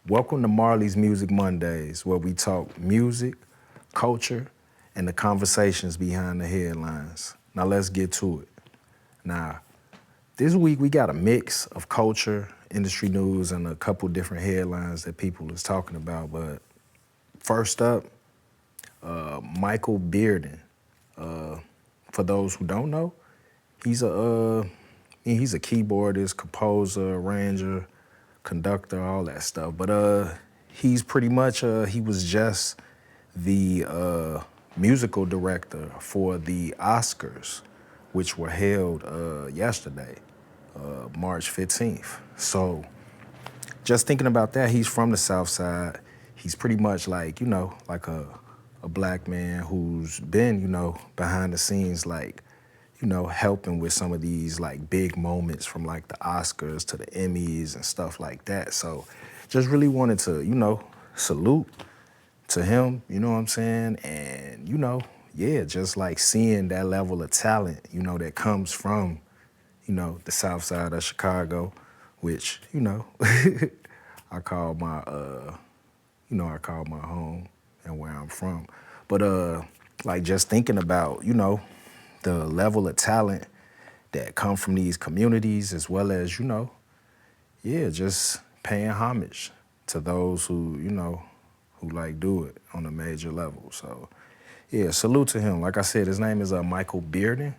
Welcome to Marley's Music Mondays, where we talk music, culture, and the conversations behind the headlines. Now let's get to it. Now, this week we got a mix of culture, industry news, and a couple different headlines that people is talking about. But first up, Michael Bearden. For those who don't know, he's a keyboardist, composer, arranger, conductor, all that stuff. But he's pretty much he was just the musical director for the Oscars, which were held yesterday, March 15th. So just thinking about that, he's from the South Side. He's pretty much like, like a black man who's been, behind the scenes, like, helping with some of these like big moments from like the Oscars to the Emmys and stuff like that. So just really wanted to, salute to him, you know what I'm saying? And, just like seeing that level of talent, that comes from, the South Side of Chicago, which, I call my, I call my home and where I'm from. But like just thinking about, the level of talent that come from these communities, as well as, just paying homage to those who, who like do it on a major level. So yeah, salute to him. Like I said, his name is Michael Bearden,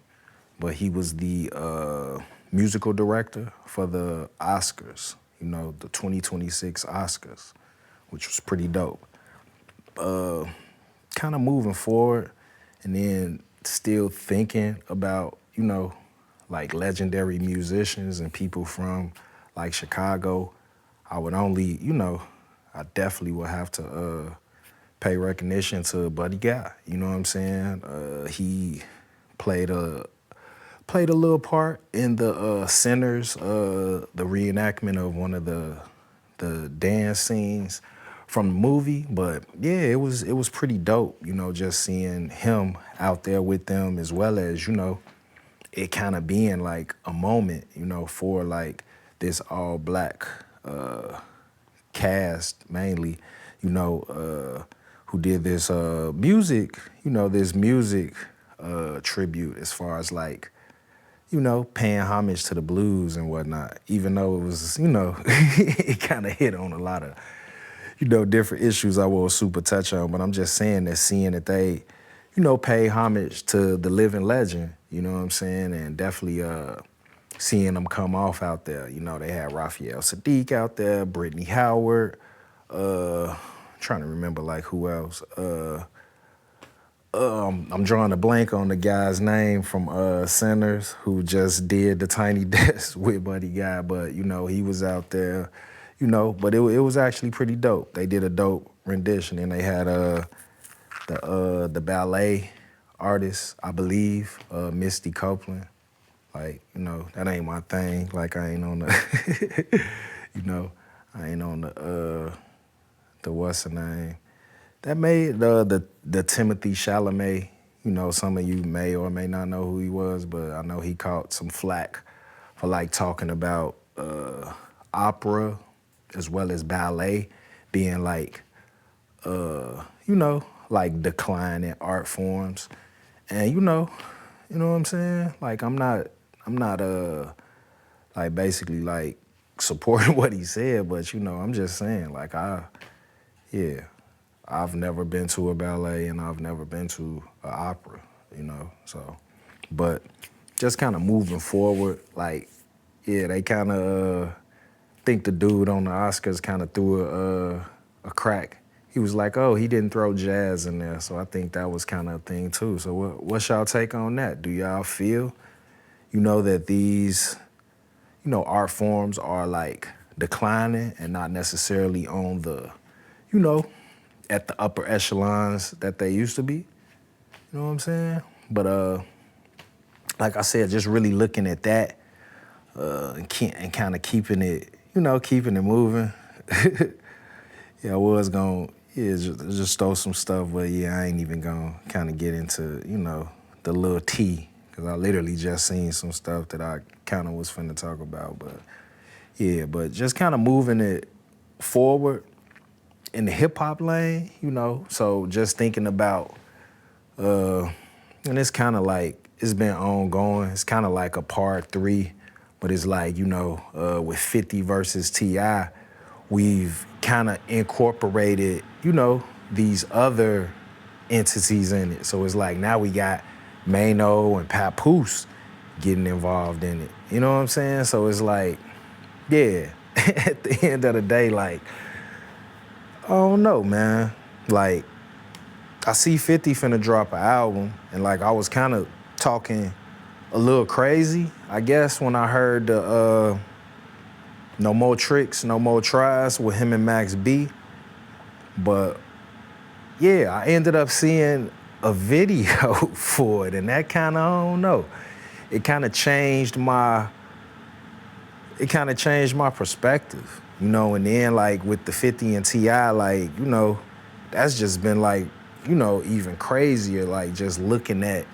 but he was the musical director for the Oscars, the 2026 Oscars, which was pretty dope. Kind of moving forward, and then still thinking about, like legendary musicians and people from like Chicago, I would only, I definitely would have to pay recognition to Buddy Guy. You know what I'm saying? He played a little part in the Sinners, the reenactment of one of the dance scenes from the movie. But yeah, it was pretty dope, just seeing him out there with them, as well as, it kind of being like a moment, for like this all black cast mainly, who did this music, this music tribute, as far as like, paying homage to the blues and whatnot, even though it was, it kind of hit on a lot of, different issues I will super touch on. But I'm just saying that seeing that they, pay homage to the living legend, you know what I'm saying? And definitely seeing them come off out there. They had Raphael Sadiq out there, Brittany Howard, trying to remember like who else. I'm drawing a blank on the guy's name from Sinners, who just did the Tiny Desk with Buddy Guy, but he was out there, but it was actually pretty dope. They did a dope rendition, and they had the ballet artist, I believe, Misty Copeland. Like, that ain't my thing. Like, I ain't on the, I ain't on the what's the name? That made the Timothy Chalamet, some of you may or may not know who he was, but I know he caught some flack for like talking about opera as well as ballet being like, like declining art forms. And you know what I'm saying? Like I'm not like basically like supporting what he said, but I'm just saying like I've never been to a ballet and I've never been to an opera, so. But just kind of moving forward, like, yeah, they kind of think the dude on the Oscars kind of threw a crack. He was like, oh, he didn't throw jazz in there, so I think that was kind of a thing too. So what's y'all take on that? Do y'all feel, that these, art forms are like declining and not necessarily on the, at the upper echelons that they used to be? You know what I'm saying? But like I said, just really looking at that and kind of keeping it, keeping it moving. Yeah, I was going to just throw some stuff, but yeah, I ain't even going to kind of get into, the little tea, because I literally just seen some stuff that I kind of was finna talk about. But yeah, but just kind of moving it forward, in the hip hop lane, you know. So just thinking about, and it's kind of like it's been ongoing. It's kind of like a part 3, but it's like, you know, with 50 versus Ti, we've kind of incorporated, you know, these other entities in it. So it's like now we got Maino and Papoose getting involved in it. You know what I'm saying? So it's like, yeah, at the end of the day, like, I don't know, man. Like, I see 50 finna drop an album, and like I was kind of talking a little crazy, I guess, when I heard the No More Tricks, No More Tries with him and Max B. But yeah, I ended up seeing a video for it, and that kind of, I don't know, it kind of changed my perspective, you know. And then like with the 50 and Ti, like, you know, that's just been like, you know, even crazier, like just looking at,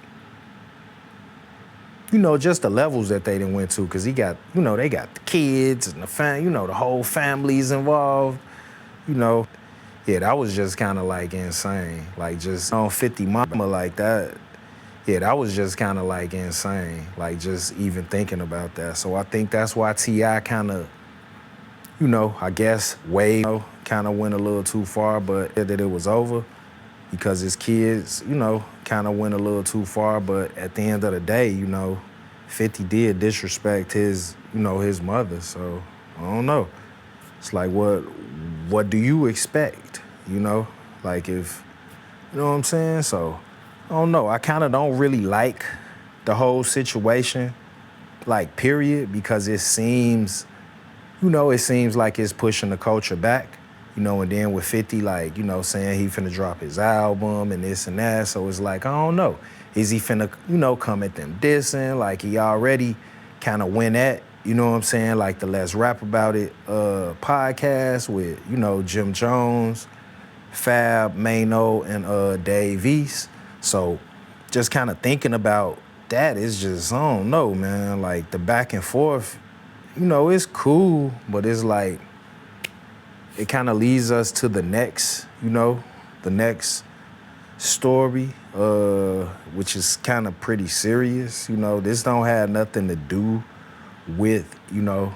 you know, just the levels that they done went to, because he got, you know, they got the kids and the you know, the whole family's involved, you know. Yeah, that was just kind of like insane. Like just on 50 mama like that. Yeah, that was just kind of like insane. Like just even thinking about that. So I think that's why T.I. kind of, you know, I guess way kind of went a little too far, but that it was over because his kids, you know, kind of went a little too far. But at the end of the day, you know, 50 did disrespect his, you know, his mother. So I don't know. It's like, what do you expect, you know? Like if, you know what I'm saying? So, I don't know. I kind of don't really like the whole situation, like, period, because it seems, you know, it seems like it's pushing the culture back, you know, and then with 50, like, you know, saying he finna drop his album and this and that. So it's like, I don't know. Is he finna, you know, come at them dissing? Like he already kind of went at, you know what I'm saying, like the Let's Rap About It podcast with, you know, Jim Jones, Fab, Maino, and Dave East. So just kind of thinking about that is just, I don't know, man. Like the back and forth, you know, it's cool, but it's like, it kind of leads us to the next, you know, the next story, which is kind of pretty serious. You know, this don't have nothing to do with, you know,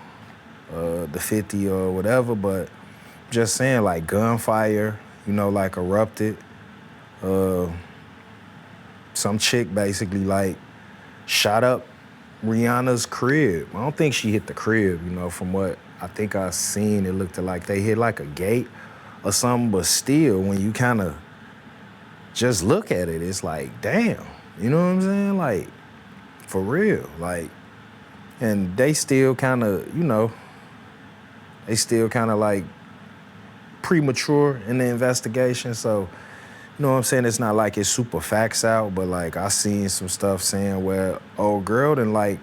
the 50 or whatever, but just saying, like, gunfire, you know, like, erupted. Some chick basically, like, shot up Rihanna's crib. I don't think she hit the crib, you know, from what I think I seen, it looked like they hit, like, a gate or something, but still, when you kind of just look at it, it's like, damn, you know what I'm saying? Like, for real, like, and they still kind of, you know, they still kind of like premature in the investigation. So, you know what I'm saying? It's not like it's super facts out, but like I seen some stuff saying where old girl then like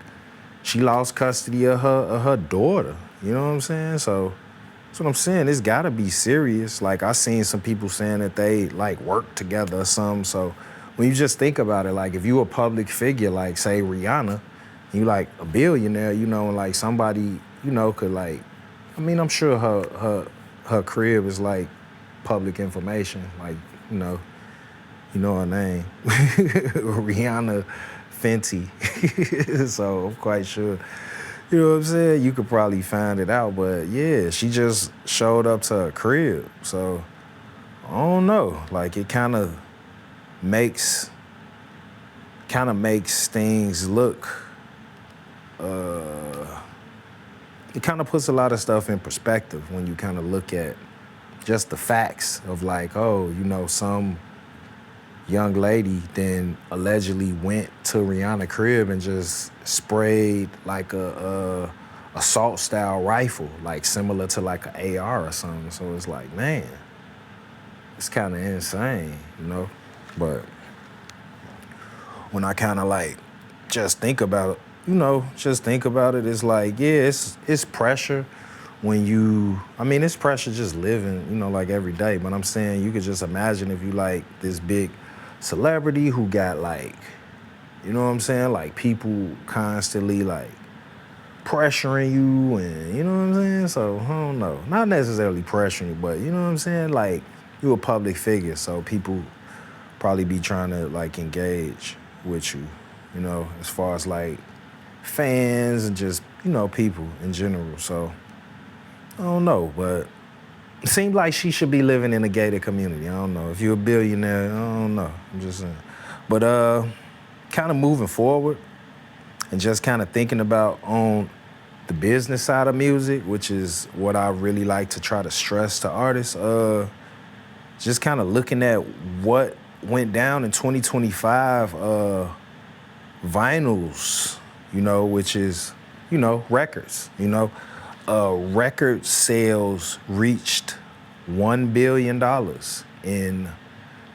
she lost custody of her daughter. You know what I'm saying? So that's what I'm saying. It's gotta be serious. Like I seen some people saying that they like work together or something. So when you just think about it, like if you a public figure, like say Rihanna, you like a billionaire, you know, and like somebody, you know, could like, I mean, I'm sure her crib is like public information, like, you know her name, Rihanna Fenty. So I'm quite sure, you know what I'm saying? You could probably find it out, but yeah, she just showed up to her crib. So I don't know, like it kind of makes things look, it kind of puts a lot of stuff in perspective when you kind of look at just the facts of like, oh, you know, some young lady then allegedly went to Rihanna crib and just sprayed like a assault style rifle, like similar to like an AR or something. So it's like, man, it's kind of insane, you know? But when I kind of like just think about it, it's like, yeah, it's pressure when you, I mean, it's pressure just living, you know, like every day. But I'm saying you could just imagine if you like this big celebrity who got like, you know what I'm saying? Like people constantly like pressuring you and, you know what I'm saying? So I don't know. Not necessarily pressuring you, but you know what I'm saying? Like, you a public figure, so people probably be trying to like engage with you, you know, as far as like fans and just, you know, people in general. So I don't know, but it seems like she should be living in a gated community. I don't know. If you're a billionaire, I don't know. I'm just saying. But kind of moving forward and just kind of thinking about on the business side of music, which is what I really like to try to stress to artists, just kind of looking at what went down in 2025, vinyls, you know, which is, you know, records, you know. Record sales reached $1 billion in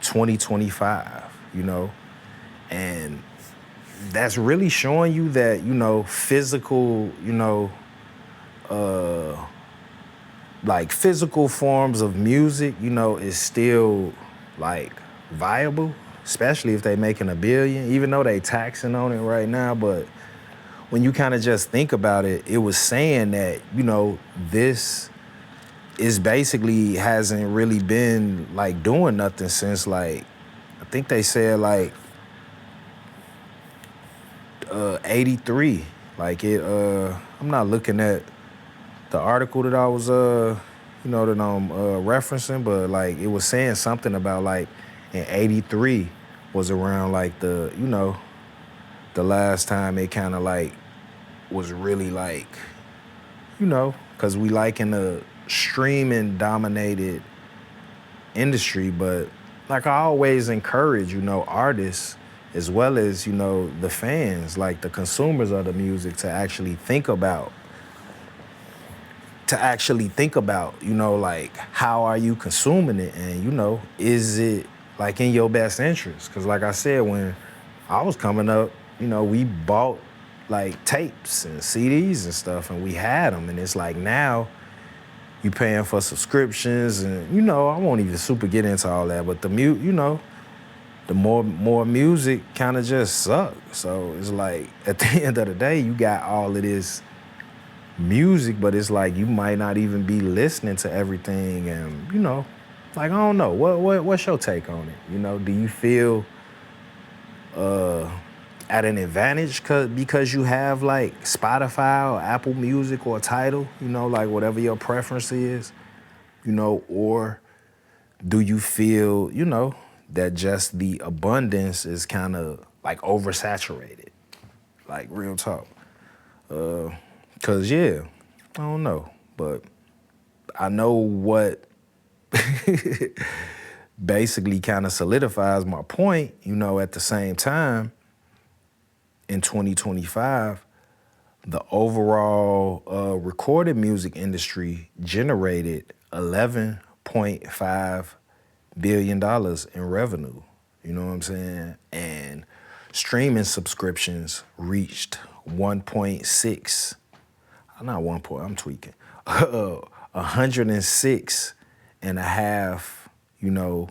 2025, you know, and that's really showing you that, you know, physical, you know, like physical forms of music, you know, is still like viable, especially if they making $1 billion, even though they taxing on it right now. But when you kind of just think about it, it was saying that, you know, this is basically hasn't really been like doing nothing since like, I think they said like 83. Like it, I'm not looking at the article that I was, you know, that I'm referencing, but like it was saying something about like in 83 was around like the, you know, the last time it kind of like was really like, you know, because we like in a streaming dominated industry, but like I always encourage, you know, artists as well as, you know, the fans, like the consumers of the music to actually think about, you know, like how are you consuming it? And, you know, is it like in your best interest? Because like I said, when I was coming up, you know, we bought like tapes and CDs and stuff and we had them. And it's like now you paying for subscriptions and, you know, I won't even super get into all that, but you know, the more music kind of just sucks. So it's like at the end of the day, you got all of this music, but it's like you might not even be listening to everything. And, you know, like, I don't know. What's your take on it? You know, do you feel at an advantage because you have like Spotify or Apple Music or Tidal, you know, like whatever your preference is, you know, or do you feel, you know, that just the abundance is kind of like oversaturated, like real talk? Cause yeah, I don't know, but I know what basically kind of solidifies my point, you know, at the same time, in 2025, the overall recorded music industry generated $11.5 billion in revenue. You know what I'm saying? And streaming subscriptions reached 1.6, not 1 point, I'm tweaking, 106 and a half, you know,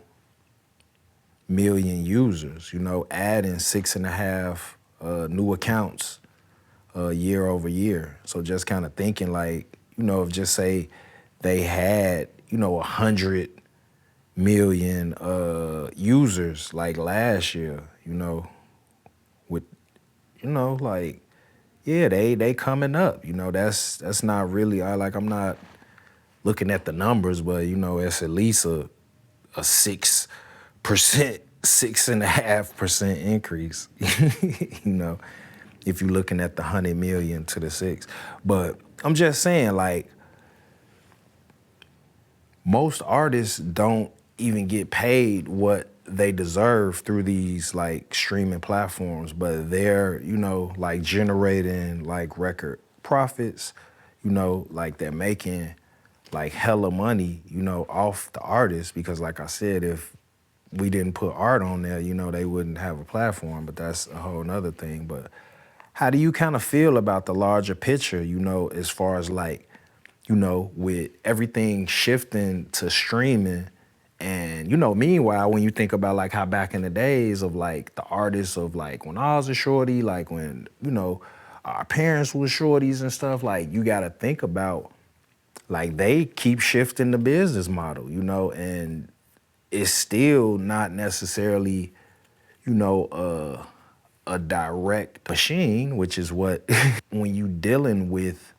million users, you know, adding 6.5 new accounts year over year. So just kind of thinking like, you know, if just say they had, you know, 100 million users like last year, you know, with, you know, like, yeah, they coming up, you know, that's not really, I'm not looking at the numbers, but, you know, it's at least a 6%, 6.5% increase, you know, if you're looking at the 100 million to the 6. But I'm just saying, like, most artists don't even get paid what they deserve through these like streaming platforms, but they're, you know, like generating like record profits, you know, like they're making like hella money, you know, off the artists, because like I said, if we didn't put art on there, you know, they wouldn't have a platform, but that's a whole nother thing. But how do you kind of feel about the larger picture, you know, as far as like, you know, with everything shifting to streaming? And, you know, meanwhile, when you think about like how back in the days of like the artists of like when I was a shorty, like when, you know, our parents were shorties and stuff, like you got to think about like they keep shifting the business model, and it's still not necessarily, a direct machine, which is what when you dealing with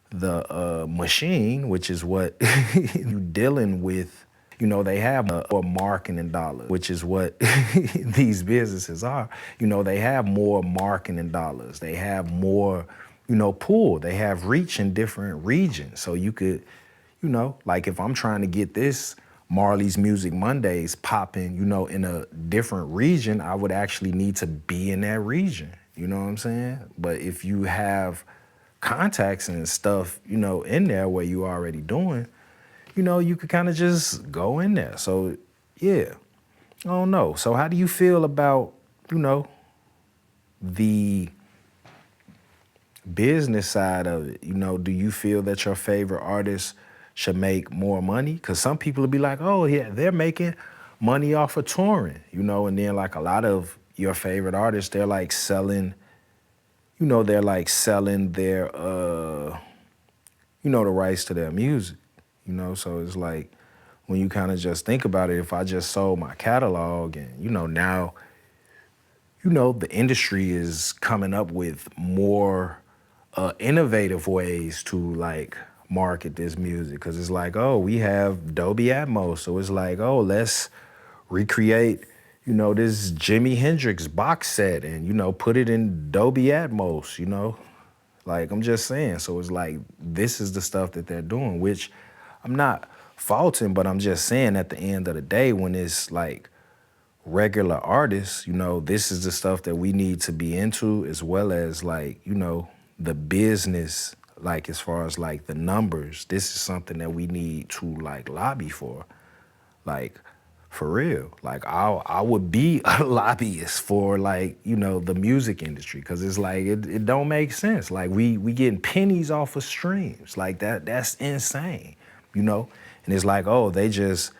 the machine, which is what you dealing with, they have more marketing dollars, which is what these businesses are. They have more marketing dollars. They have more, pull. They have reach in different regions. So you could, like if I'm trying to get this Marley's Music Mondays popping, in a different region, I would actually need to be in that region. You know what I'm saying? But if you have contacts and stuff, in there where you already doing, you could kind of just go in there. So yeah, I don't know. So how do you feel about, the business side of it? Do you feel that your favorite artists should make more money? Because some people will be like, oh yeah, they're making money off of touring, and then like a lot of your favorite artists, they're like selling, their the rights to their music, so it's like when you kind of just think about it, if I just sold my catalog and, now, the industry is coming up with more innovative ways to like market this music. Because it's like, oh, we have Dolby Atmos. So it's like, oh, let's recreate, this Jimi Hendrix box set and, put it in Dolby Atmos, Like, I'm just saying. So it's like, this is the stuff that they're doing, which I'm not faulting, but I'm just saying at the end of the day, when it's like regular artists, this is the stuff that we need to be into, as well as like, the business, like as far as like the numbers, this is something that we need to like lobby for. Like, for real. Like I would be a lobbyist for like, the music industry, because it's like it don't make sense. Like we getting pennies off of streams. Like that's insane, And it's like, oh, they just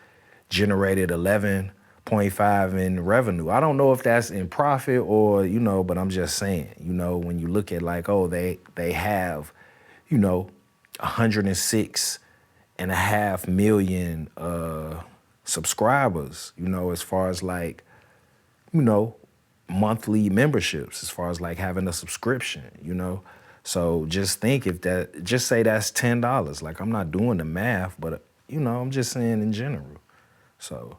generated 11.5 in revenue. I don't know if that's in profit or, but I'm just saying, when you look at like, oh, they have, 106.5 million subscribers, as far as like, monthly memberships, as far as like having a subscription, So just think just say that's $10. Like I'm not doing the math, but I'm just saying in general. So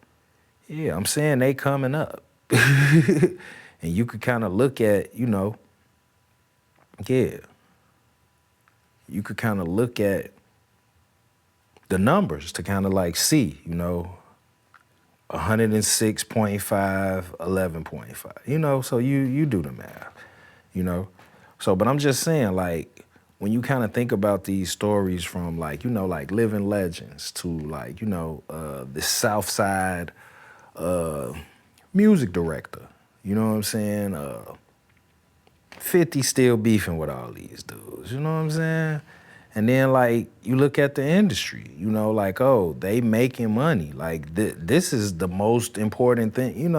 yeah, I'm saying they coming up. And you could kind of look at, yeah, you could kind of look at the numbers to kind of like see, 106.5, 11.5, so you do the math, So, but I'm just saying, like, when you kind of think about these stories from like, like living legends to like, the South Side music director, you know what I'm saying? 50 still beefing with all these dudes, you know what I'm saying? And then like you look at the industry, like, oh, they making money. Like this is the most important thing,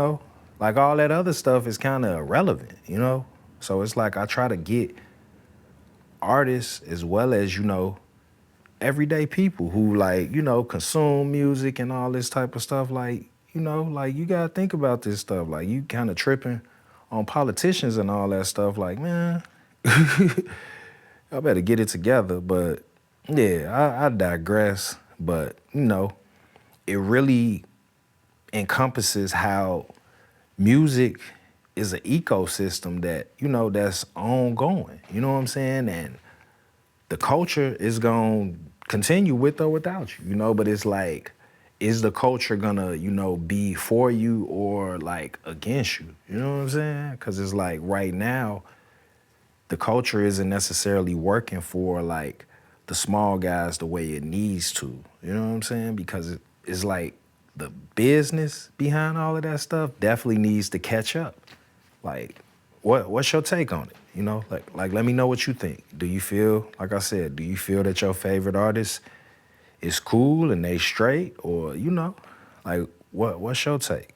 like all that other stuff is kind of irrelevant, So it's like I try to get artists as well as, everyday people who like, consume music and all this type of stuff. Like, like you gotta think about this stuff. Like you kind of tripping on politicians and all that stuff. Like, man, I better get it together. But yeah, I digress. But, it really encompasses how music is an ecosystem that, that's ongoing. You know what I'm saying? And the culture is going to continue with or without you, but it's like, is the culture gonna, be for you or like against you? You know what I'm saying? Because it's like right now, the culture isn't necessarily working for like the small guys the way it needs to. You know what I'm saying? Because it's like the business behind all of that stuff definitely needs to catch up. Like, what's your take on it? Like let me know what you think. Do you feel, like I said, do you feel that your favorite artist is cool and they straight, or like what's your take?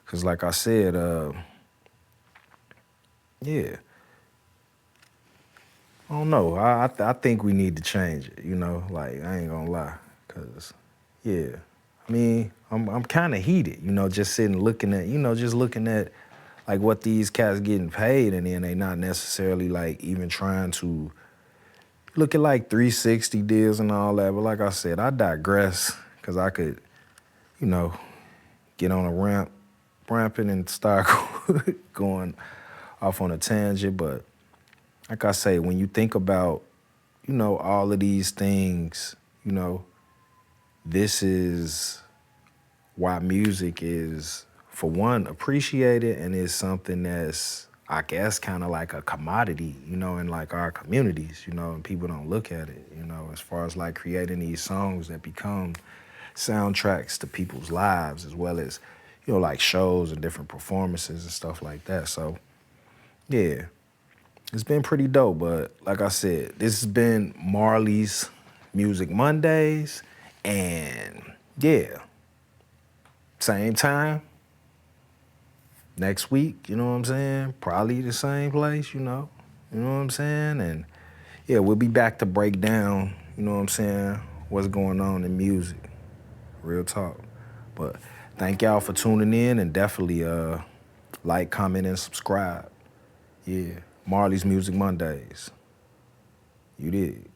Because like I said, yeah. I don't know. I think we need to change it. You know, like I ain't gonna lie, cause yeah, I mean I'm kind of heated. You know, just sitting looking at just looking at like what these cats getting paid, and then they not necessarily like even trying to look at like 360 deals and all that. But like I said, I digress because I could get on a ramping and start going off on a tangent. But like I say, when you think about, all of these things, this is why music is, for one, appreciated and is something that's, I guess, kind of like a commodity, in like our communities, and people don't look at it, as far as like creating these songs that become soundtracks to people's lives, as well as, like shows and different performances and stuff like that. So, yeah, it's been pretty dope. But like I said, this has been Marley's Music Mondays. And yeah, same time next week, you know what I'm saying? Probably the same place, you know what I'm saying? And yeah, we'll be back to break down, you know what I'm saying, what's going on in music. Real talk. But thank y'all for tuning in, and definitely like, comment, and subscribe. Yeah, Marley's Music Mondays. You did.